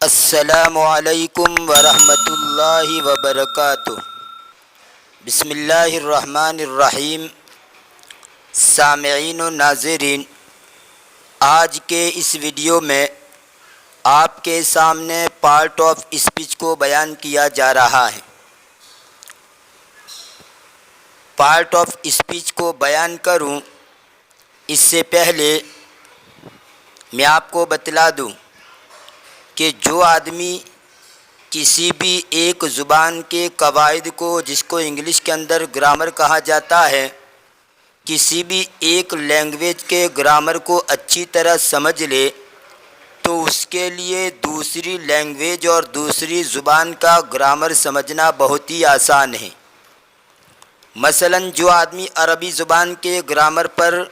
السلام علیکم ورحمۃ اللہ وبرکاتہ۔ بسم اللہ الرحمن الرحیم۔ سامعین و ناظرین، آج کے اس ویڈیو میں آپ کے سامنے پارٹ آف اسپیچ کو بیان کیا جا رہا ہے۔ پارٹ آف اسپیچ کو بیان کروں اس سے پہلے میں آپ کو بتلا دوں کہ جو آدمی کسی بھی ایک زبان کے قواعد کو، جس کو انگلش کے اندر گرامر کہا جاتا ہے، کسی بھی ایک لینگویج کے گرامر کو اچھی طرح سمجھ لے تو اس کے لیے دوسری لینگویج اور دوسری زبان کا گرامر سمجھنا بہت ہی آسان ہے۔ مثلا جو آدمی عربی زبان کے گرامر پر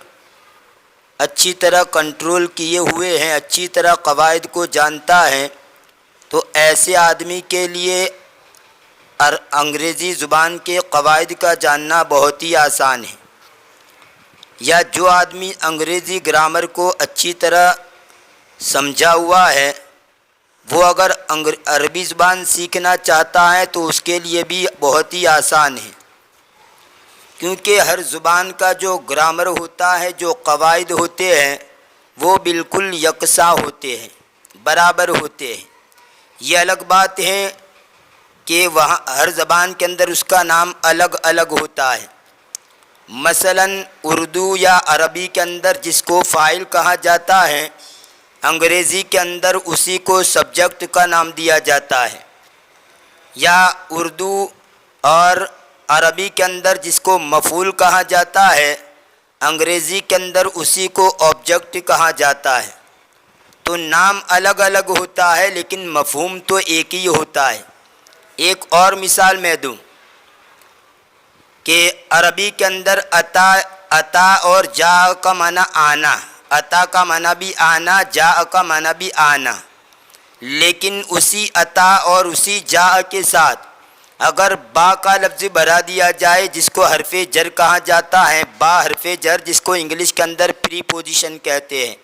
اچھی طرح کنٹرول کیے ہوئے ہیں، اچھی طرح قواعد کو جانتا ہے، تو ایسے آدمی کے لیے انگریزی زبان کے قواعد کا جاننا بہت ہی آسان ہے۔ یا جو آدمی انگریزی گرامر کو اچھی طرح سمجھا ہوا ہے، وہ اگر عربی زبان سیکھنا چاہتا ہے تو اس کے لیے بھی بہت ہی آسان ہے، کیونکہ ہر زبان کا جو گرامر ہوتا ہے، جو قواعد ہوتے ہیں، وہ بالکل یکساں ہوتے ہیں، برابر ہوتے ہیں۔ یہ الگ بات ہے کہ وہاں ہر زبان کے اندر اس کا نام الگ الگ ہوتا ہے۔ مثلا اردو یا عربی کے اندر جس کو فاعل کہا جاتا ہے، انگریزی کے اندر اسی کو سبجیکٹ کا نام دیا جاتا ہے۔ یا اردو اور عربی کے اندر جس کو مفعول کہا جاتا ہے، انگریزی کے اندر اسی کو آبجیکٹ کہا جاتا ہے۔ تو نام الگ الگ ہوتا ہے لیکن مفہوم تو ایک ہی ہوتا ہے۔ ایک اور مثال میں دوں کہ عربی کے اندر اتا اور جا کا معنی آنا، اتا کا معنی بھی آنا، جا کا معنی بھی آنا، لیکن اسی اتا اور اسی جا کے ساتھ اگر با کا لفظ بڑھا دیا جائے، جس کو حرف جر کہا جاتا ہے، با حرف جر، جس کو انگلش کے اندر پری پوزیشن کہتے ہیں،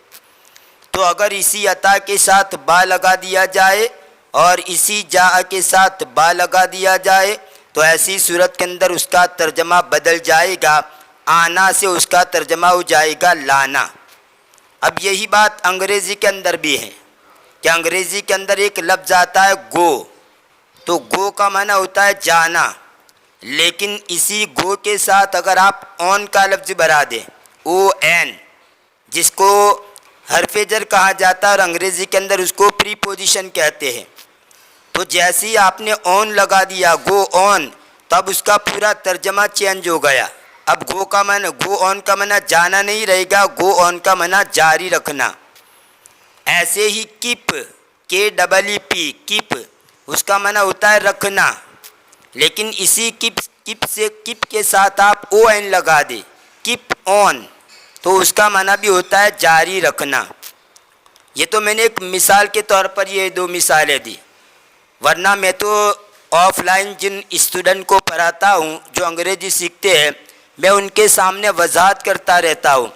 تو اگر اسی عطا کے ساتھ با لگا دیا جائے اور اسی جا کے ساتھ با لگا دیا جائے تو ایسی صورت کے اندر اس کا ترجمہ بدل جائے گا، آنا سے اس کا ترجمہ ہو جائے گا لانا۔ اب یہی بات انگریزی کے اندر بھی ہے کہ انگریزی کے اندر ایک لفظ آتا ہے گو، تو گو کا معنی ہوتا ہے جانا، لیکن اسی گو کے ساتھ اگر آپ اون کا لفظ بڑھا دیں، او این، جس کو حرف جر کہا جاتا ہے اور انگریزی کے اندر اس کو پری پوزیشن کہتے ہیں، تو جیسے ہی آپ نے اون لگا دیا، گو اون، تب اس کا پورا ترجمہ چینج ہو گیا۔ اب گو اون کا معنی جانا نہیں رہے گا، گو اون کا معنی جاری رکھنا۔ ایسے ہی کیپ، کے ڈبل ای پی، کیپ، اس کا معنی ہوتا ہے رکھنا، لیکن اسی کیپ کے ساتھ آپ او این لگا دیں، کیپ آن، تو اس کا معنی بھی ہوتا ہے جاری رکھنا۔ یہ تو میں نے ایک مثال کے طور پر یہ دو مثالیں دی، ورنہ میں تو آف لائن جن اسٹوڈنٹ کو پڑھاتا ہوں جو انگریزی سیکھتے ہیں، میں ان کے سامنے وضاحت کرتا رہتا ہوں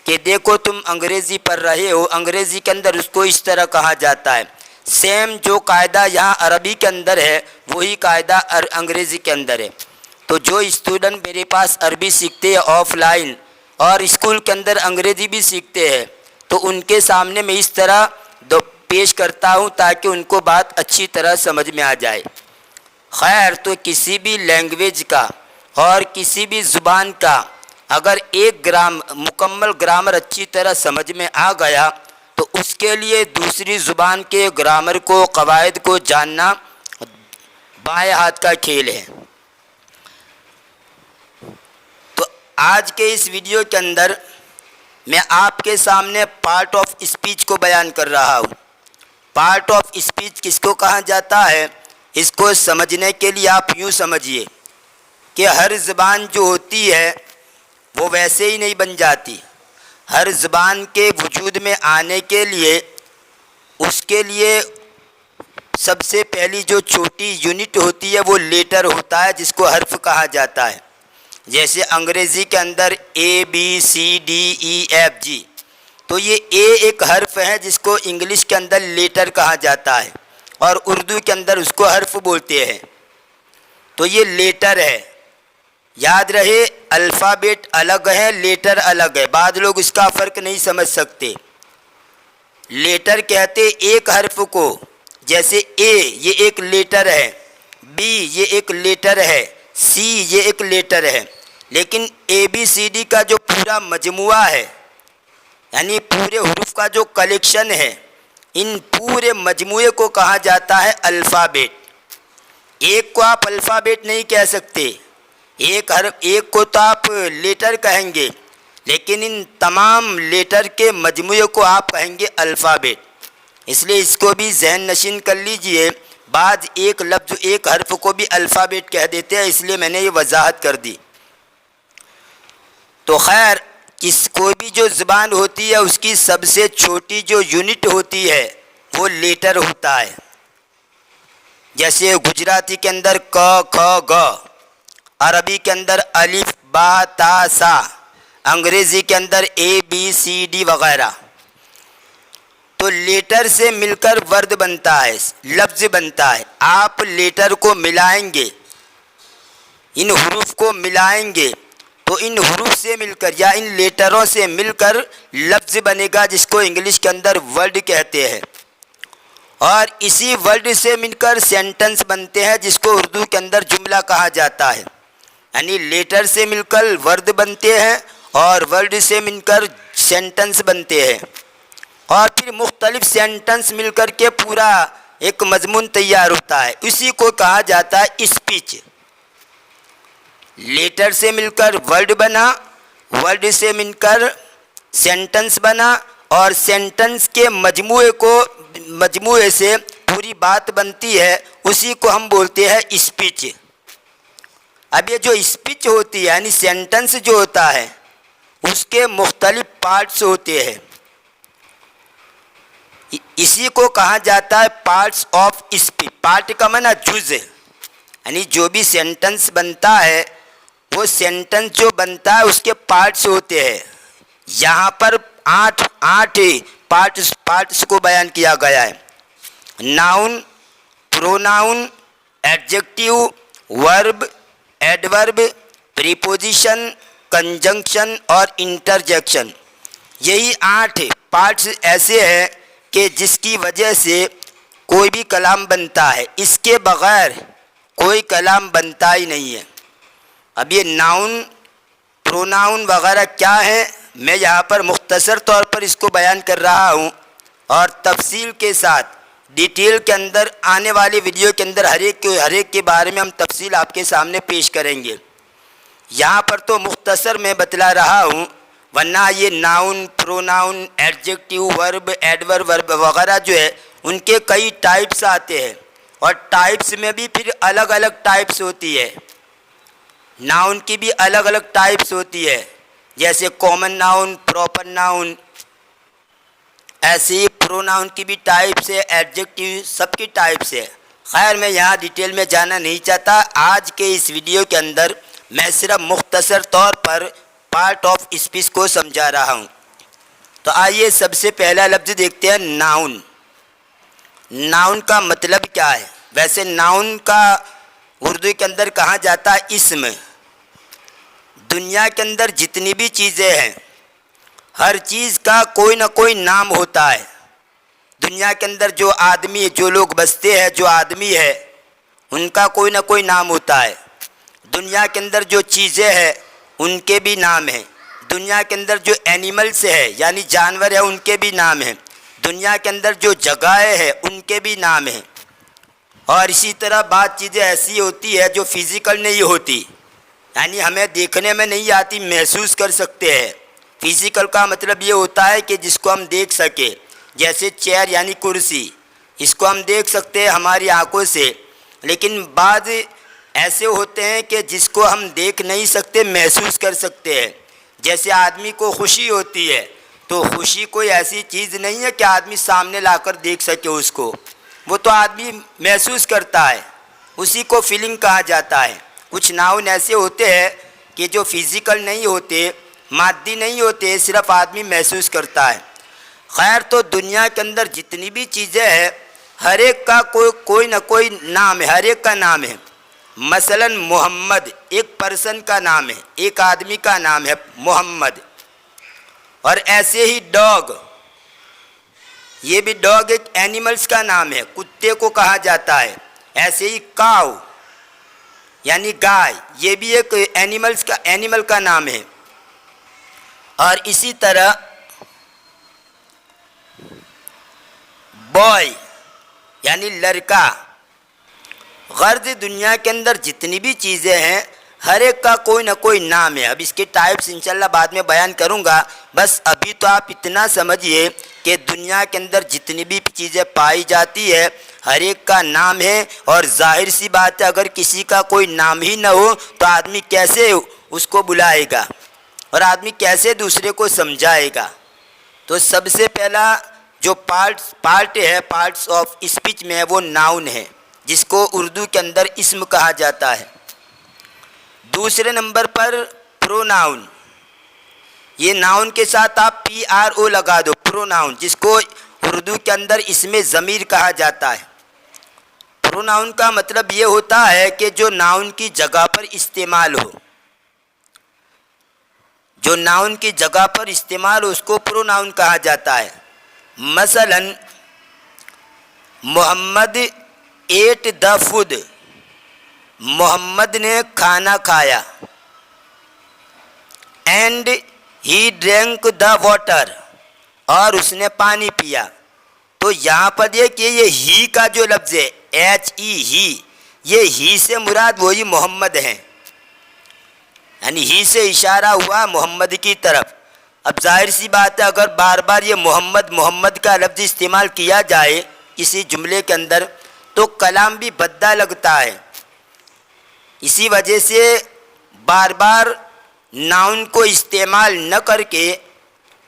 کہ دیکھو تم انگریزی پڑھ رہے ہو، انگریزی کے اندر اس کو اس طرح کہا جاتا ہے، سیم جو قاعدہ یہاں عربی کے اندر ہے وہی قاعدہ انگریزی کے اندر ہے۔ تو جو اسٹوڈنٹ میرے پاس عربی سیکھتے ہیں آف لائن اور اسکول کے اندر انگریزی بھی سیکھتے ہیں، تو ان کے سامنے میں اس طرح پیش کرتا ہوں تاکہ ان کو بات اچھی طرح سمجھ میں آ جائے۔ خیر، تو کسی بھی لینگویج کا اور کسی بھی زبان کا اگر ایک مکمل گرامر اچھی طرح سمجھ میں آ گیا تو اس کے لیے دوسری زبان کے گرامر کو، قواعد کو جاننا بائیں ہاتھ کا کھیل ہے۔ تو آج کے اس ویڈیو کے اندر میں آپ کے سامنے پارٹ آف اسپیچ کو بیان کر رہا ہوں۔ پارٹ آف اسپیچ کس کو کہا جاتا ہے، اس کو سمجھنے کے لیے آپ یوں سمجھیے کہ ہر زبان جو ہوتی ہے وہ ویسے ہی نہیں بن جاتی۔ ہر زبان کے وجود میں آنے کے لیے اس کے لیے سب سے پہلی جو چھوٹی یونٹ ہوتی ہے وہ لیٹر ہوتا ہے، جس کو حرف کہا جاتا ہے۔ جیسے انگریزی کے اندر A B C D E F G, تو یہ اے ایک حرف ہے جس کو انگلش کے اندر لیٹر کہا جاتا ہے، اور اردو کے اندر اس کو حرف بولتے ہیں. تو یہ لیٹر ہے. یاد رہے الفابیٹ الگ ہے، لیٹر الگ ہے. بعض لوگ اس کا فرق نہیں سمجھ سکتے. لیٹر کہتے ایک حرف کو، جیسے اے یہ ایک لیٹر ہے، بی یہ ایک لیٹر ہے، سی یہ ایک لیٹر ہے. لیکن اے بی سی ڈی کا جو پورا مجموعہ ہے، یعنی پورے حروف کا جو کلیکشن ہے، ان پورے مجموعے کو کہا جاتا ہے الفابیٹ. ایک کو آپ الفابیٹ نہیں کہہ سکتے، ایک کو تو آپ لیٹر کہیں گے، لیکن ان تمام لیٹر کے مجموعے کو آپ کہیں گے الفابیٹ. اس لیے اس کو بھی ذہن نشین کر لیجئے. بعض ایک لفظ ایک حرف کو بھی الفابیٹ کہہ دیتے ہیں، اس لیے میں نے یہ وضاحت کر دی. تو خیر، کوئی بھی جو زبان ہوتی ہے اس کی سب سے چھوٹی جو یونٹ ہوتی ہے وہ لیٹر ہوتا ہے. جیسے گجراتی کے اندر ک کھ گ، عربی کے اندر الف با تا سا، انگریزی کے اندر اے بی سی ڈی وغیرہ. تو لیٹر سے مل کر ورڈ بنتا ہے، لفظ بنتا ہے. آپ لیٹر کو ملائیں گے، ان حروف کو ملائیں گے تو ان حروف سے مل کر یا ان لیٹروں سے مل کر لفظ بنے گا، جس کو انگلش کے اندر ورڈ کہتے ہیں. اور اسی ورڈ سے مل کر سینٹنس بنتے ہیں، جس کو اردو کے اندر جملہ کہا جاتا ہے. یعنی لیٹر سے مل کر ورڈ بنتے ہیں اور ورڈ سے مل کر سینٹنس بنتے ہیں، اور پھر مختلف سینٹنس مل کر کے پورا ایک مضمون تیار ہوتا ہے. اسی کو کہا جاتا ہے اسپیچ. لیٹر سے مل کر ورڈ بنا، ورڈ سے مل کر سینٹنس بنا، اور سینٹنس کے مجموعے سے پوری بات بنتی ہے. اسی کو ہم بولتے ہیں اسپیچ. اب یہ جو اسپیچ ہوتی ہے، یعنی سینٹنس جو ہوتا ہے، اس کے مختلف پارٹس ہوتے ہیں. اسی کو کہا جاتا ہے پارٹس آف اسپیچ. پارٹ کا معنی جز، یعنی جو بھی سینٹنس بنتا ہے، وہ سینٹنس جو بنتا ہے اس کے پارٹس ہوتے ہیں. یہاں پر آٹھ پارٹس کو بیان کیا گیا ہے. ناؤن، پروناؤن، ایڈجیکٹیو، ورب، ایڈورب، پریپوزیشن، کنجنکشن اور انٹرجیکشن. یہی 8 پارٹس ایسے ہیں کہ جس کی وجہ سے کوئی بھی کلام بنتا ہے. اس کے بغیر کوئی کلام بنتا ہی نہیں ہے. اب یہ ناؤن، پروناؤن وغیرہ کیا ہے، میں یہاں پر مختصر طور پر اس کو بیان کر رہا ہوں، اور تفصیل کے ساتھ ڈیٹیل کے اندر آنے والی ویڈیو کے اندر ہر ایک کے بارے میں ہم تفصیل آپ کے سامنے پیش کریں گے. یہاں پر تو مختصر میں بتلا رہا ہوں، ورنہ یہ ناؤن، پروناؤن، ایڈجیکٹیو، ورب، ایڈورب وغیرہ جو ہے ان کے کئی ٹائپس آتے ہیں، اور ٹائپس میں بھی پھر الگ الگ ٹائپس ہوتی ہے. ناؤن کی بھی الگ الگ ٹائپس ہوتی ہے، جیسے کامن ناؤن، پراپر ناؤن. ایسے ہی پروناؤن کی بھی ٹائپس ہے، ایڈجیکٹیو، سب کی ٹائپس ہے. خیر، میں یہاں ڈیٹیل میں جانا نہیں چاہتا. آج کے اس ویڈیو کے اندر میں صرف مختصر طور پر پارٹ آف اسپیچ کو سمجھا رہا ہوں. تو آئیے سب سے پہلا لفظ دیکھتے ہیں، ناؤن. ناؤن کا مطلب کیا ہے؟ ویسے ناؤن کا اردو کے اندر کہا جاتا ہے اسم. دنیا کے اندر جتنی بھی چیزیں ہیں، ہر چیز کا کوئی نہ کوئی نام ہوتا ہے. دنیا کے اندر جو آدمی، جو لوگ بستے ہیں، جو آدمی ہے، ان کا کوئی نہ کوئی نام ہوتا ہے. دنیا کے اندر جو چیزیں ہیں ان کے بھی نام ہیں. دنیا کے اندر جو اینیملس ہے یعنی جانور ہیں ان کے بھی نام ہیں. دنیا کے اندر جو جگہیں ہیں ان کے بھی نام ہیں. اور اسی طرح بعض چیزیں ایسی ہوتی ہے جو فزیکل نہیں ہوتی، یعنی ہمیں دیکھنے میں نہیں آتی، محسوس کر سکتے ہیں. فزیکل کا مطلب یہ ہوتا ہے کہ جس کو ہم دیکھ سکیں، جیسے چیئر یعنی کرسی، اس کو ہم دیکھ سکتے ہیں ہماری آنکھوں سے. لیکن بعض ایسے ہوتے ہیں کہ جس کو ہم دیکھ نہیں سکتے، محسوس کر سکتے ہیں. جیسے آدمی کو خوشی ہوتی ہے، تو خوشی کوئی ایسی چیز نہیں ہے کہ آدمی سامنے لا کر دیکھ سکے اس کو، وہ تو آدمی محسوس کرتا ہے، اسی کو فیلنگ کہا جاتا ہے. کچھ ناؤن ایسے ہوتے ہیں کہ جو فزیکل نہیں ہوتے، مادی نہیں ہوتے، صرف آدمی محسوس کرتا ہے. خیر، تو دنیا کے اندر جتنی بھی چیزیں ہیں ہر ایک کا کوئی نہ کوئی نام ہے، ہر ایک کا نام ہے۔ مثلا محمد ایک پرسن کا نام ہے، ایک آدمی کا نام ہے محمد۔ اور ایسے ہی ڈاگ، یہ بھی ڈاگ ایک اینیملز کا نام ہے، کتے کو کہا جاتا ہے۔ ایسے ہی کاؤ یعنی گائے، یہ بھی ایک اینیمل کا نام ہے۔ اور اسی طرح بوائے یعنی لڑکا۔ غرض دنیا کے اندر جتنی بھی چیزیں ہیں ہر ایک کا کوئی نہ کوئی نام ہے۔ اب اس کے ٹائپس انشاءاللہ بعد میں بیان کروں گا، بس ابھی تو آپ اتنا سمجھیے کہ دنیا کے اندر جتنی بھی چیزیں پائی جاتی ہے ہر ایک کا نام ہے۔ اور ظاہر سی بات ہے اگر کسی کا کوئی نام ہی نہ ہو تو آدمی کیسے اس کو بلائے گا اور آدمی کیسے دوسرے کو سمجھائے گا؟ تو سب سے پہلا جو پارٹ ہے پارٹس آف اسپیچ میں وہ ناؤن ہے، جس کو اردو کے اندر اسم کہا جاتا ہے۔ دوسرے نمبر پر پروناؤن، یہ ناؤن کے ساتھ آپ PRO لگا دو، پروناؤن، جس کو اردو کے اندر اسم ضمیر کہا جاتا ہے۔ پروناؤن کا مطلب یہ ہوتا ہے کہ جو ناؤن کی جگہ پر استعمال ہو، جو ناؤن کی جگہ پر استعمال ہو اس کو پروناؤن کہا جاتا ہے۔ مثلا محمد ایٹ دا فوڈ، محمد نے کھانا کھایا۔ And he drink the water, اور اس نے پانی پیا۔ تو یہاں پر دیکھیے یہ ہی کا جو لفظ ہے ہی، یہ ہی سے مراد وہی محمد ہیں، یعنی ہی سے اشارہ ہوا محمد کی طرف۔ اب ظاہر سی بات ہے اگر بار بار یہ محمد کا لفظ استعمال کیا جائے کسی جملے کے اندر تو کلام بھی بھدا لگتا ہے۔ اسی وجہ سے بار بار ناؤن کو استعمال نہ کر کے،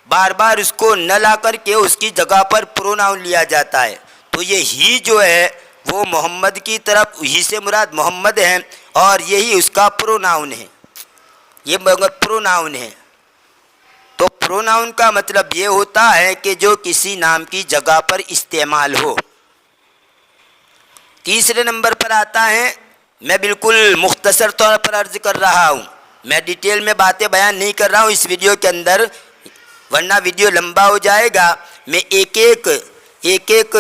بار بار اس کو نہ لا کر کے اس کی جگہ پر پروناؤن لیا جاتا ہے۔ تو یہ ہی جو ہے وہ محمد کی طرف، ہی سے مراد محمد ہیں اور یہی اس کا پروناؤن ہے، یہ پروناؤن ہے۔ تو پروناؤن کا مطلب یہ ہوتا ہے کہ جو کسی نام کی جگہ پر استعمال ہو۔ تیسرے نمبر پر آتا ہے، میں بالکل مختصر طور پر عرض کر رہا ہوں، میں ڈیٹیل میں باتیں بیان نہیں کر رہا ہوں اس ویڈیو کے اندر، ورنہ ویڈیو لمبا ہو جائے گا۔ میں ایک ایک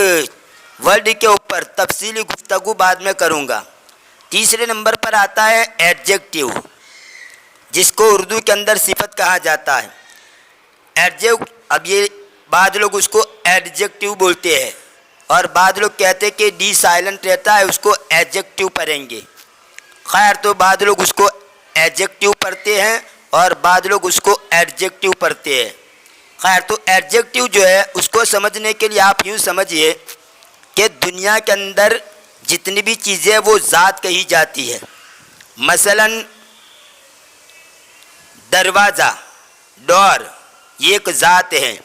ورڈ کے اوپر تفصیلی گفتگو بعد میں کروں گا۔ تیسرے نمبر پر آتا ہے ایڈجیکٹیو، جس کو اردو کے اندر صفت کہا جاتا ہے۔ اب یہ بعض لوگ اس کو ایڈجیکٹیو بولتے ہیں اور بعض لوگ کہتے ہیں کہ ڈی سائلنٹ رہتا ہے اس کو ایڈجیکٹیو پڑھیں گے۔ خیر تو بعض لوگ اس کو ایڈجیکٹیو پڑھتے ہیں اور بعض لوگ اس کو ایڈجیکٹیو پڑھتے ہیں۔ خیر تو ایڈجیکٹیو جو ہے اس کو سمجھنے کے لیے آپ یوں سمجھیے کہ دنیا کے اندر جتنی بھی چیزیں وہ ذات کہی جاتی ہے۔ مثلا دروازہ، ڈور، یہ ایک ذات ہے۔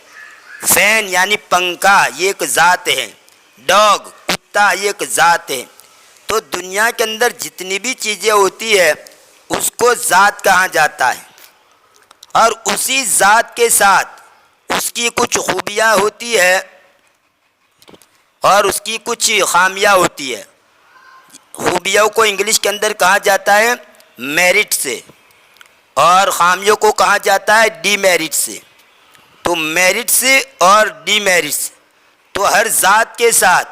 فین یعنی پنکھا، یہ ایک ذات ہے۔ ڈاگ، کتا، یہ ایک ذات ہے۔ تو دنیا کے اندر جتنی بھی چیزیں ہوتی ہے اس کو ذات کہا جاتا ہے، اور اسی ذات کے ساتھ اس کی کچھ خوبیاں ہوتی ہے اور اس کی کچھ خامیاں ہوتی ہے۔ خوبیوں کو انگلش کے اندر کہا جاتا ہے میرٹ سے، اور خامیوں کو کہا جاتا ہے ڈی میرٹ سے۔ تو میرٹ سے اور ڈی میرٹ سے، تو ہر ذات کے ساتھ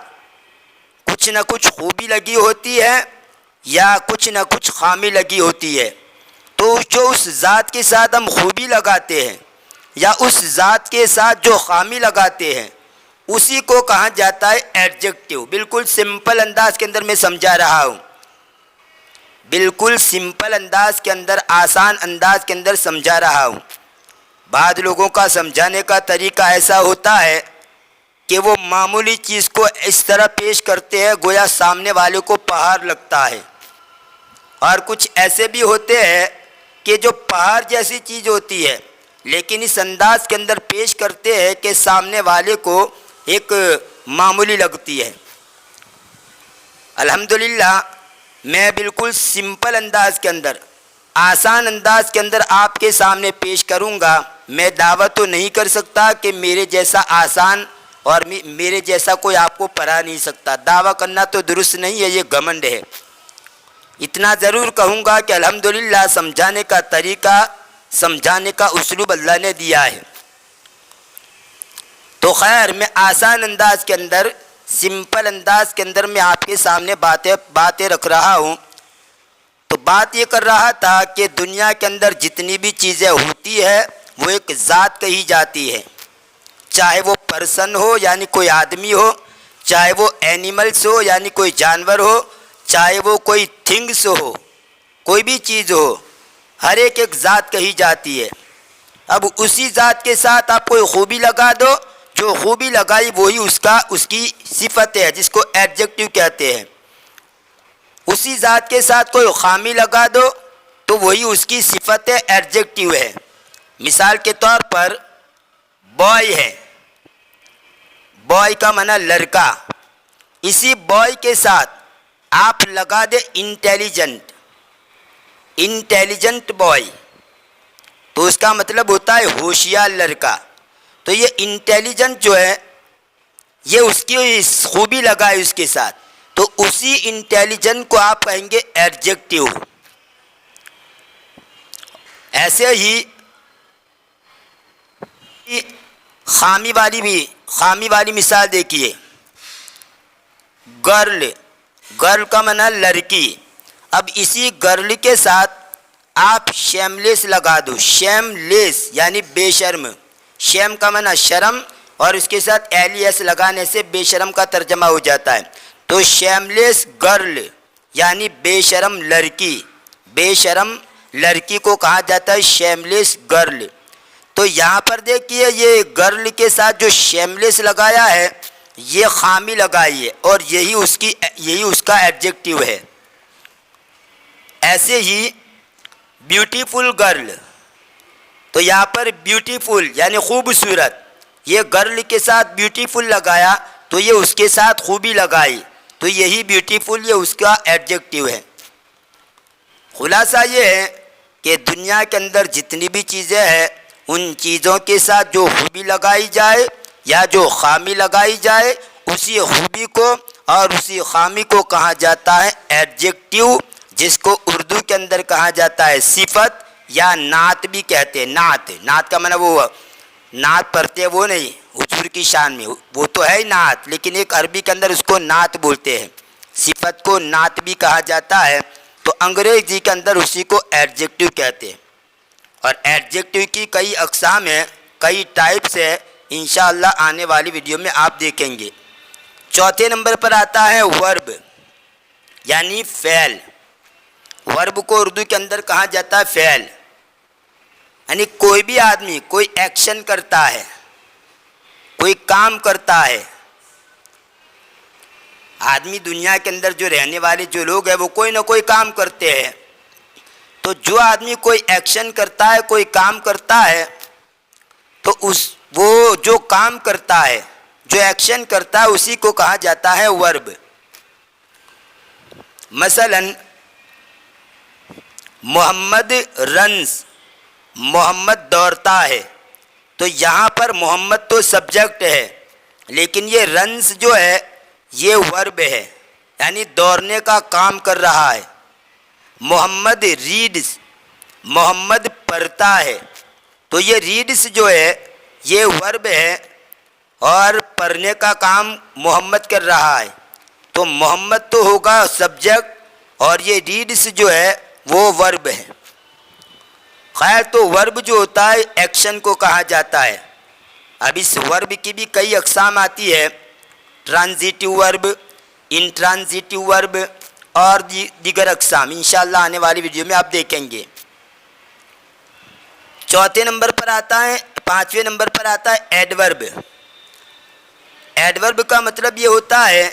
کچھ نہ کچھ خوبی لگی ہوتی ہے یا کچھ نہ کچھ خامی لگی ہوتی ہے۔ تو جو اس ذات کے ساتھ ہم خوبی لگاتے ہیں یا اس ذات کے ساتھ جو خامی لگاتے ہیں اسی کو کہا جاتا ہے ایڈجیکٹیو۔ بالکل سمپل انداز کے اندر میں سمجھا رہا ہوں، بالکل سمپل انداز کے اندر، آسان انداز کے اندر سمجھا رہا ہوں۔ بعض لوگوں کا سمجھانے کا طریقہ ایسا ہوتا ہے کہ وہ معمولی چیز کو اس طرح پیش کرتے ہیں گویا سامنے والے کو پہاڑ لگتا ہے، اور کچھ ایسے بھی ہوتے ہیں کہ جو پہاڑ جیسی چیز ہوتی ہے لیکن اس انداز کے اندر پیش کرتے ہیں کہ سامنے والے کو ایک معمولی لگتی ہے۔ الحمدللہ میں بالکل سمپل انداز کے اندر، آسان انداز کے اندر آپ کے سامنے پیش کروں گا۔ میں دعویٰ تو نہیں کر سکتا کہ میرے جیسا آسان اور میرے جیسا کوئی آپ کو پڑھا نہیں سکتا. دعویٰ کرنا تو درست نہیں ہے, یہ گھمنڈ ہے. اتنا ضرور کہوں گا کہ الحمدللہ سمجھانے کا طریقہ, سمجھانے کا اسلوب اللہ نے دیا ہے. تو خیر, میں آسان انداز کے اندر, سمپل انداز کے اندر میں آپ کے سامنے باتیں رکھ رہا ہوں. تو بات یہ کر رہا تھا کہ دنیا کے اندر جتنی بھی چیزیں ہوتی ہے وہ ایک ذات کہی جاتی ہے, چاہے وہ پرسن ہو یعنی کوئی آدمی ہو, چاہے وہ اینیملس ہو یعنی کوئی جانور ہو, چاہے وہ کوئی تھنگس ہو, کوئی بھی چیز ہو, ہر ایک ذات کہی جاتی ہے. اب اسی ذات کے ساتھ آپ کوئی خوبی لگا دو, جو خوبی لگائی وہی اس کی صفت ہے جس کو ایڈجیکٹو کہتے ہیں. اسی ذات کے ساتھ کوئی خامی لگا دو تو وہی اس کی صفت ہے, ایڈجیکٹو ہے. مثال کے طور پر بوائے ہے, بوائے کا معنی لڑکا, اسی بوائے کے ساتھ آپ لگا دے انٹیلیجنٹ, انٹیلیجنٹ بوائے, تو اس کا مطلب ہوتا ہے ہوشیار لڑکا. تو یہ انٹیلیجنٹ جو ہے یہ اس کی خوبی لگائے اس کے ساتھ, تو اسی انٹیلیجنٹ کو آپ کہیں گے ایڈجیکٹو. ایسے ہی خامی والی مثال دیکھیے, گرل, گرل کا معنی لڑکی. اب اسی گرل کے ساتھ آپ شیم لیس لگا دو, شیم لیس یعنی بے شرم, شیم کا معنی شرم اور اس کے ساتھ ایس لگانے سے بے شرم کا ترجمہ ہو جاتا ہے. تو شیم لیس گرل یعنی بے شرم لڑکی, بے شرم لڑکی کو کہا جاتا ہے شیم لیس گرل. تو یہاں پر دیکھیے یہ گرل کے ساتھ جو شیم لیس لگایا ہے یہ خامی لگائی ہے اور یہی اس کا ایڈجیکٹو ہے. ایسے ہی بیوٹیفل گرل, تو یہاں پر بیوٹیفل یعنی خوبصورت, یہ گرل کے ساتھ بیوٹیفل لگایا تو یہ اس کے ساتھ خوبی لگائی, تو یہی بیوٹیفل یہ اس کا ایڈجیکٹو ہے. خلاصہ یہ ہے کہ دنیا کے اندر جتنی بھی چیزیں ہیں ان چیزوں کے ساتھ جو خوبی لگائی جائے یا جو خامی لگائی جائے اسی خوبی کو اور اسی خامی کو کہا جاتا ہے ایڈجیکٹو, جس کو اردو کے اندر کہا جاتا ہے صفت یا نعت بھی کہتے ہیں. نعت کا معنی وہ نعت پڑھتے ہیں وہ نہیں حضور کی شان میں, وہ تو ہے نعت, لیکن ایک عربی کے اندر اس کو نعت بولتے ہیں. صفت کو نعت بھی کہا جاتا ہے, تو انگریزی کے اندر اسی کو ایڈجیکٹو کہتے ہیں. اور ایڈجیکٹو کی کئی اقسام ہیں, کئی ٹائپس ہیں, انشاءاللہ آنے والی ویڈیو میں آپ دیکھیں گے. چوتھے نمبر پر آتا ہے ورب یعنی فعل. ورب کو اردو کے اندر کہا جاتا ہے فعل, یعنی کوئی بھی آدمی کوئی ایکشن کرتا ہے, کوئی کام کرتا ہے. آدمی دنیا کے اندر جو رہنے والے جو لوگ ہیں وہ کوئی نہ کوئی کام کرتے ہیں. تو جو آدمی کوئی ایکشن کرتا ہے, کوئی کام کرتا ہے, تو وہ جو کام کرتا ہے, جو ایکشن کرتا ہے اسی کو کہا جاتا ہے ورب. مثلا محمد رنز, محمد دوڑتا ہے, تو یہاں پر محمد تو سبجیکٹ ہے لیکن یہ رنز جو ہے یہ ورب ہے, یعنی دوڑنے کا کام کر رہا ہے. محمد ریڈس, محمد پڑھتا ہے, تو یہ ریڈس جو ہے یہ ورب ہے اور پڑھنے کا کام محمد کر رہا ہے. تو محمد تو ہوگا سبجیکٹ اور یہ ریڈس جو ہے وہ ورب ہے. خیر, تو ورب جو ہوتا ہے ایکشن کو کہا جاتا ہے. اب اس ورب کی بھی کئی اقسام آتی ہے, ٹرانزیٹو ورب, انٹرانزیٹو ورب اور دیگر اقسام. انشاءاللہ آنے والی ویڈیو میں آپ دیکھیں گے. چوتھے نمبر پر آتا ہے, پانچویں نمبر پر آتا ہے ایڈورب. ایڈورب کا مطلب یہ ہوتا ہے,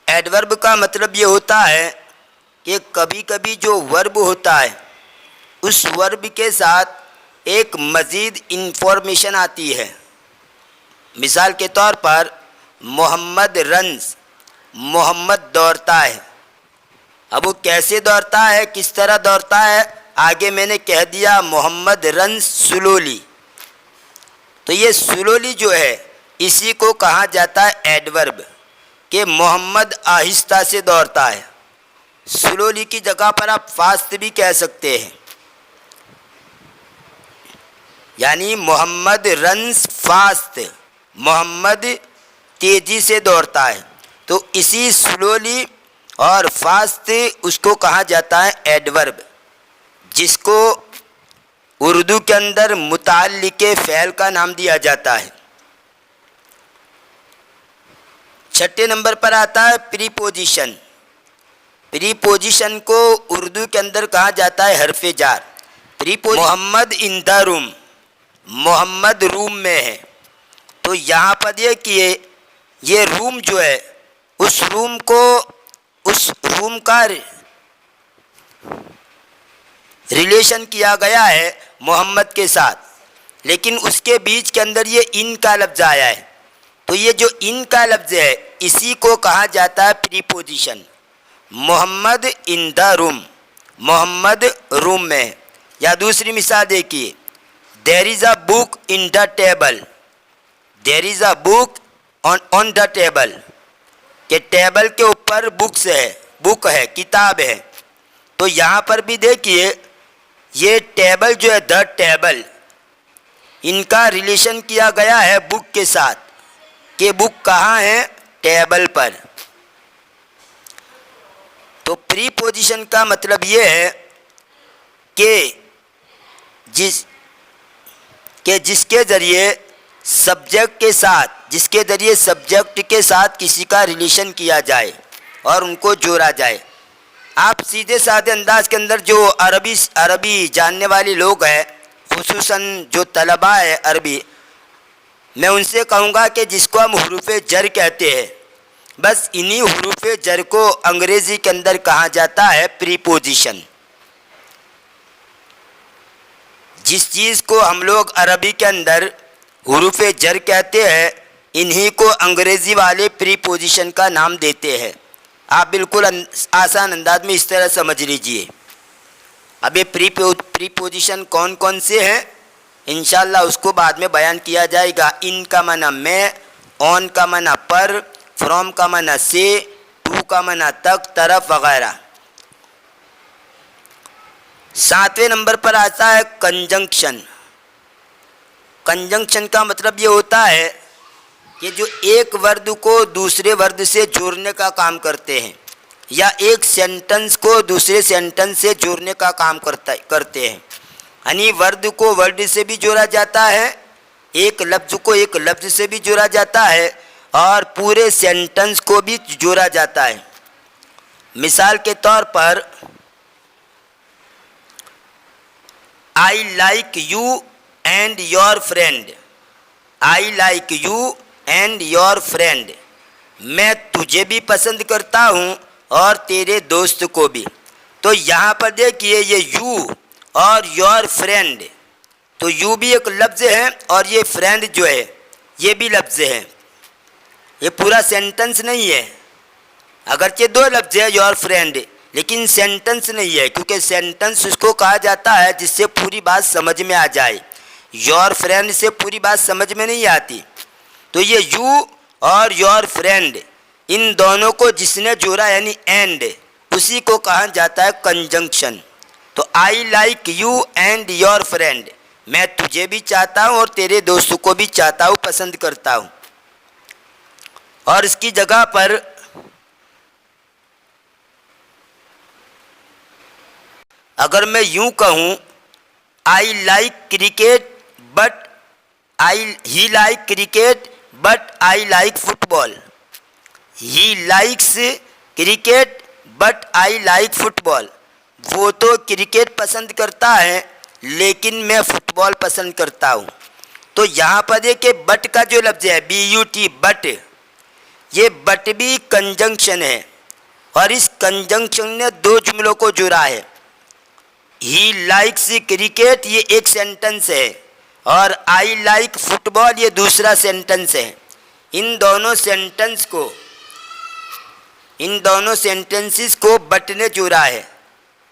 ایڈورب کا مطلب یہ ہوتا ہے کہ کبھی کبھی جو ورب ہوتا ہے اس ورب کے ساتھ ایک مزید انفارمیشن آتی ہے. مثال کے طور پر محمد رنز, محمد دوڑتا ہے. اب وہ کیسے دوڑتا ہے, کس طرح دوڑتا ہے, آگے میں نے کہہ دیا محمد رنز سلولی. تو یہ سلولی جو ہے اسی کو کہا جاتا ہے ایڈورب کہ محمد آہستہ سے دوڑتا ہے. سلولی کی جگہ پر آپ فاسٹ بھی کہہ سکتے ہیں، یعنی محمد رنس فاسٹ، محمد تیزی سے دوڑتا ہے. تو اسی سلولی اور فاسٹ اس کو کہا جاتا ہے ایڈورب، جس کو اردو کے اندر متعلق فعل کا نام دیا جاتا ہے. چھٹے نمبر پر آتا ہے پریپوزیشن. پریپوزیشن کو اردو کے اندر کہا جاتا ہے حرف جار. محمد ان دا روم، محمد روم میں ہے. تو یہاں پر دیکھیے یہ روم جو ہے، اس روم کا ریلیشن کیا گیا ہے محمد کے ساتھ، لیکن اس کے بیچ کے اندر یہ ان کا لفظ آیا ہے. تو یہ جو ان کا لفظ ہے اسی کو کہا جاتا ہے پریپوزیشن. محمد ان دا روم، محمد روم میں. یا دوسری مثال دیکھیے، there is a book in the table, there is a book on the table, کہ ٹیبل کے اوپر بکس ہے، بک ہے، کتاب ہے. تو یہاں پر بھی دیکھیے یہ ٹیبل جو ہے، دا ٹیبل، ان کا ریلیشن کیا گیا ہے بک کے ساتھ کہ بک کہاں ہے، ٹیبل پر. تو پری پوزیشن کا مطلب یہ ہے کہ جس کے ذریعے سبجیکٹ کے ساتھ کسی کا ریلیشن کیا جائے اور ان کو جوڑا جائے. آپ سیدھے سادے انداز کے اندر جو عربی جاننے والے لوگ ہیں، خصوصاً جو طلباء ہے عربی، میں ان سے کہوں گا کہ جس کو ہم حروف جر کہتے ہیں، بس انہی حروف جر کو انگریزی کے اندر کہا جاتا ہے پریپوزیشن. جس چیز کو ہم لوگ عربی کے اندر حروف جر کہتے ہیں، انہی کو انگریزی والے پریپوزیشن کا نام دیتے ہیں. آپ بالکل آسان انداز میں اس طرح سمجھ لیجئے. اب یہ پریپوزیشن کون کون سے ہیں انشاءاللہ اس کو بعد میں بیان کیا جائے گا. ان کا معنی میں، آن کا معنی پر، فرام کا معنی سے، ٹو کا معنی تک، طرف وغیرہ. 7ویں نمبر پر آتا ہے کنجنکشن. کنجنکشن کا مطلب یہ ہوتا ہے کہ جو ایک ورد کو دوسرے ورد سے جوڑنے کا کام کرتے ہیں، یا ایک سینٹنس کو دوسرے سینٹنس سے جوڑنے کا کام کرتے ہیں. یعنی ورد کو ورد سے بھی جوڑا جاتا ہے، ایک لفظ کو ایک لفظ سے بھی جوڑا جاتا ہے، اور پورے سینٹنس کو بھی جوڑا جاتا ہے. مثال کے طور پر I like you and your friend. I like you and your friend. میں تجھے بھی پسند کرتا ہوں اور تیرے دوست کو بھی. تو یہاں پر دیکھیے یہ یو اور یور فرینڈ، تو یو بھی ایک لفظ ہے اور یہ فرینڈ جو ہے یہ بھی لفظ ہے. یہ پورا سینٹنس نہیں ہے، اگرچہ دو لفظ ہے یور فرینڈ، لیکن سینٹنس نہیں ہے، کیونکہ سینٹنس اس کو کہا جاتا ہے جس سے پوری بات سمجھ میں آ جائے. یور فرینڈ سے پوری بات سمجھ میں نہیں آتی. تو یہ یو اور یور فرینڈ، ان دونوں کو جس نے جوڑا یعنی اینڈ، اسی کو کہا جاتا ہے کنجنکشن. تو آئی like you and your friend, میں تجھے بھی چاہتا ہوں اور تیرے دوست کو بھی چاہتا ہوں، پسند کرتا ہوں. اور اس کی جگہ پر اگر میں یوں کہوں I like cricket but he like cricket but I like football. He likes cricket but I like football. وہ تو کرکٹ پسند کرتا ہے لیکن میں فٹ بال پسند کرتا ہوں. تو یہاں پر دیکھیں بٹ کا جو لفظ ہے BUT بٹ، یہ بٹ بھی کنجنکشن ہے، اور اس کنجنکشن نے دو جملوں کو جوڑا ہے. ہی لائکس کرکٹ یہ ایک سینٹنس ہے، اور آئی لائک فٹ بال یہ دوسرا سینٹنس ہے. ان دونوں سینٹنسز کو بٹ نے جوڑا ہے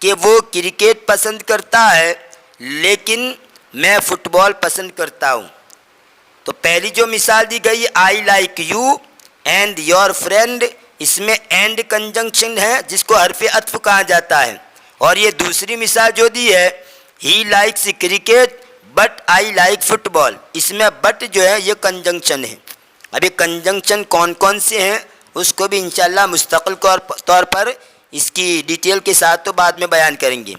کہ وہ کرکٹ پسند کرتا ہے لیکن میں فٹ بال پسند کرتا ہوں. تو پہلی جو مثال دی گئی I like you and your friend, اس میں اینڈ کنجنکشن ہے جس کو حرف عطف کہا جاتا ہے. اور یہ دوسری مثال جو دی ہے he likes cricket but I like football, اس میں بٹ جو ہے یہ کنجنکشن ہے. ابھی کنجنکشن کون کون سے ہیں اس کو بھی انشاءاللہ مستقل طور پر اس کی ڈیٹیل کے ساتھ تو بعد میں بیان کریں گے.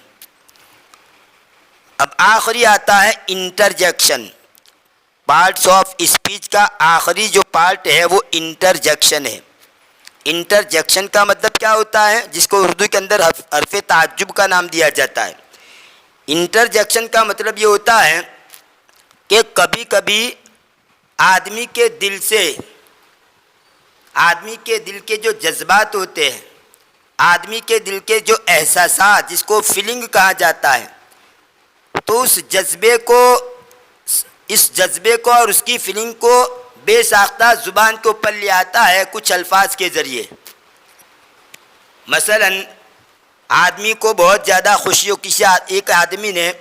اب آخری آتا ہے انٹرجیکشن. پارٹس آف اسپیچ کا آخری جو پارٹ ہے وہ انٹرجیکشن ہے. انٹرجیکشن کا مطلب کیا ہوتا ہے، جس کو اردو کے اندر حرف تعجب کا نام دیا جاتا ہے. انٹرجیکشن کا مطلب یہ ہوتا ہے کہ کبھی کبھی آدمی کے دل کے جو جذبات ہوتے ہیں، آدمی کے دل کے جو احساسات جس کو فیلنگ کہا جاتا ہے، تو اس جذبے کو اور اس کی فیلنگ کو بے ساختہ زبان کے اوپر لے آتا ہے کچھ الفاظ کے ذریعے. مثلا آدمی کو بہت زیادہ خوشی ہو، ایک آدمی نے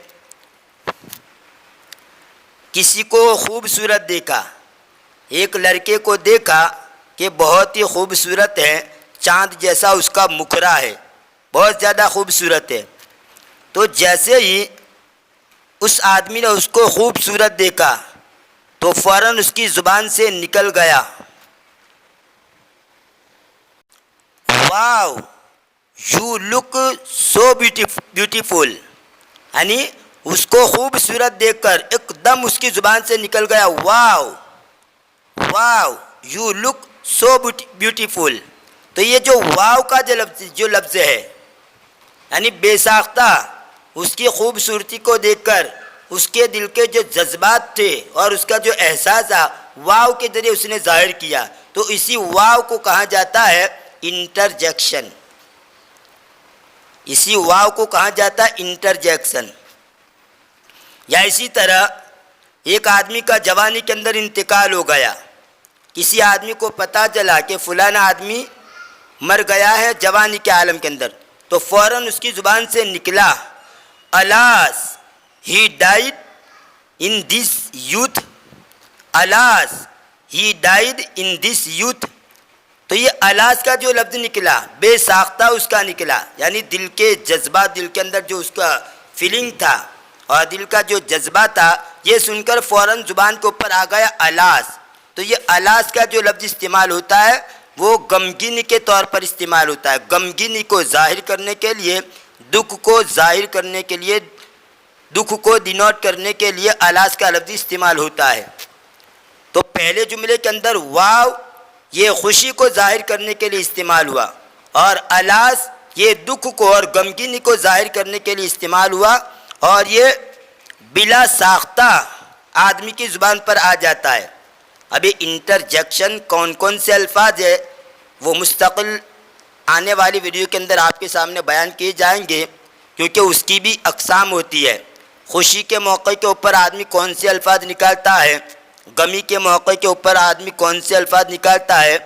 کسی کو خوبصورت دیکھا، ایک لڑکے کو دیکھا کہ بہت ہی خوبصورت ہے، چاند جیسا اس کا مکھرا ہے، بہت زیادہ خوبصورت ہے. تو جیسے ہی اس آدمی نے اس کو خوبصورت دیکھا تو فوراً اس کی زبان سے نکل گیا واو یو لک سو بیوٹیفل، یعنی اس کو خوبصورت دیکھ کر ایک دم اس کی زبان سے نکل گیا واو واو یو لک سو بیوٹیفل. تو یہ جو واو کا جو لفظ ہے، یعنی بے ساختہ اس کی خوبصورتی کو دیکھ کر اس کے دل کے جو جذبات تھے اور اس کا جو احساس تھا واو کے ذریعے اس نے ظاہر کیا. تو اسی واو کو کہا جاتا ہے انٹرجیکشن. اسی واو کو کہا جاتا ہے انٹرجیکشن. یا اسی طرح ایک آدمی کا جوانی کے اندر انتقال ہو گیا، کسی آدمی کو پتہ چلا کہ فلانا آدمی مر گیا ہے جوانی کے عالم کے اندر، تو فوراً اس کی زبان سے نکلا alas he died in this youth, alas he died in this youth. تو یہ الاس کا جو لفظ نکلا بے ساختہ اس کا نکلا، یعنی دل کے جذبات، دل کے اندر جو اس کا فیلنگ تھا اور دل کا جو جذبہ تھا، یہ سن کر فوراً زبان کے اوپر آ گیا الاس. تو یہ الاس کا جو لفظ استعمال ہوتا ہے وہ غمگینی کے طور پر استعمال ہوتا ہے. غمگینی کو ظاہر کرنے کے لیے، دکھ کو ظاہر کرنے کے لیے، دکھ کو ڈینوٹ کرنے کے لیے الاس کا لفظ استعمال ہوتا ہے. تو پہلے جملے کے اندر واو یہ خوشی کو ظاہر کرنے کے لیے استعمال ہوا، اور الاس یہ دکھ کو اور غمگینی کو ظاہر کرنے کے لیے استعمال ہوا، اور یہ بلا ساختہ آدمی کی زبان پر آ جاتا ہے. ابھی انٹرجیکشن کون کون سے الفاظ ہے وہ مستقل آنے والی ویڈیو کے اندر آپ کے سامنے بیان کیے جائیں گے، کیونکہ اس کی بھی اقسام ہوتی ہے. خوشی کے موقع کے اوپر آدمی کون سے الفاظ نکالتا ہے، غمی کے موقع کے اوپر آدمی کون سے الفاظ نکالتا ہے.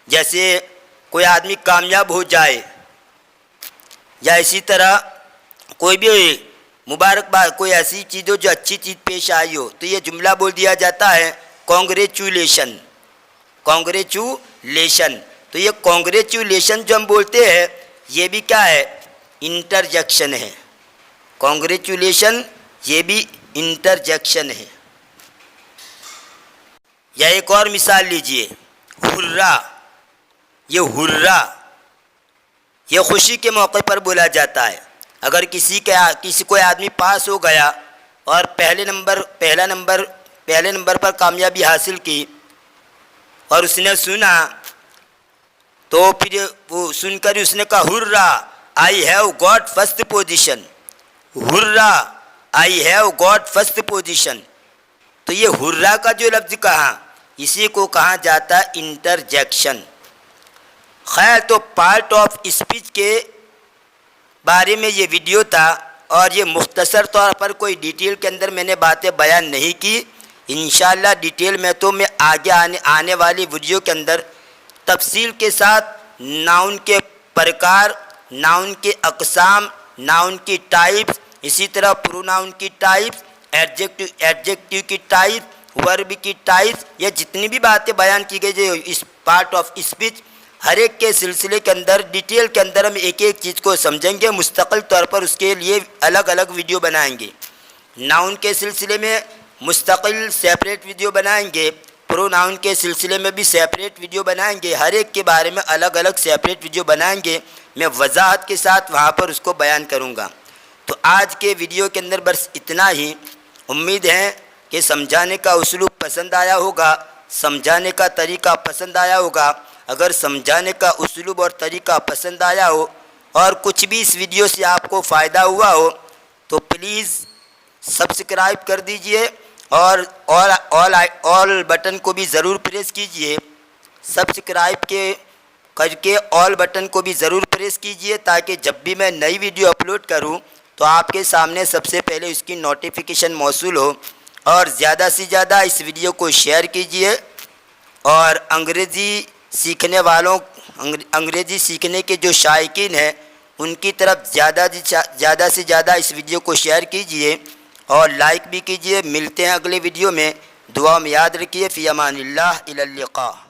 جیسے کوئی آدمی کامیاب ہو جائے، یا اسی طرح کوئی بھی مبارکباد، کوئی ایسی چیز ہو جو اچھی چیز پیش آئی ہو، تو یہ جملہ بول دیا جاتا ہے کانگریچولیشن، کانگریچولیشن. تو یہ کانگریچولیشن جو ہم بولتے ہیں یہ بھی کیا ہے، انٹرجیکشن ہے. کانگریچولیشن یہ بھی انٹرجیکشن ہے. یا ایک اور مثال لیجئے، ہررا. یہ ہررا یہ خوشی کے موقع پر بولا جاتا ہے. اگر کسی کوئی آدمی پاس ہو گیا اور پہلے نمبر پر کامیابی حاصل کی اور اس نے سنا، تو پھر وہ سن کر اس نے کہا hurrah I have got first position, hurrah I have got first position. تو یہ ہررا کا جو لفظ کہا اسی کو کہا جاتا ہے انٹرجیکشن. خیر، تو پارٹ آف اسپیچ کے بارے میں یہ ویڈیو تھا، اور یہ مختصر طور پر کوئی ڈیٹیل کے اندر میں نے باتیں بیان نہیں کی. انشاءاللہ ڈیٹیل میں تو میں آگے آنے والی ویڈیو کے اندر تفصیل کے ساتھ ناؤن کے پرکار، ناؤن کے اقسام، ناؤن کی ٹائپس، اسی طرح پروناؤن کی ٹائپس، ایڈجیکٹیو کی ٹائپ، ورب کی ٹائپ، یا جتنی بھی باتیں بیان کی گئی جو اس پارٹ آف اسپیچ، ہر ایک کے سلسلے کے اندر ڈیٹیل کے اندر ہم ایک ایک چیز کو سمجھیں گے، مستقل طور پر اس کے لیے الگ الگ ویڈیو بنائیں گے۔ ناؤن کے سلسلے میں مستقل سیپریٹ ویڈیو بنائیں گے، پرو ناؤن کے سلسلے میں بھی سیپریٹ ویڈیو بنائیں گے، ہر ایک کے بارے میں الگ الگ سیپریٹ ویڈیو بنائیں گے، میں وضاحت کے ساتھ وہاں پر اس کو بیان کروں گا۔ تو آج کے ویڈیو کے اندر بس اتنا ہی، امید ہے کہ سمجھانے کا اسلوب پسند آیا ہوگا، سمجھانے کا طریقہ پسند آیا ہوگا۔ اگر سمجھانے کا اسلوب اور طریقہ پسند آیا ہو اور کچھ بھی اس ویڈیو سے آپ کو فائدہ ہوا ہو تو پلیز سبسکرائب کر دیجئے اور آل بٹن کو بھی ضرور پریس کیجئے، سبسکرائب کر کے آل بٹن کو بھی ضرور پریس کیجئے تاکہ جب بھی میں نئی ویڈیو اپلوڈ کروں تو آپ کے سامنے سب سے پہلے اس کی نوٹیفیکیشن موصول ہو۔ اور زیادہ سے زیادہ اس ویڈیو کو شیئر کیجئے، اور انگریزی سیکھنے والوں، انگریزی سیکھنے کے جو شائقین ہیں ان کی طرف زیادہ سے زیادہ اس ویڈیو کو شیئر کیجئے اور لائک بھی کیجئے۔ ملتے ہیں اگلے ویڈیو میں، دعا میں یاد رکھیے، فی امان اللہ، الی اللقاء۔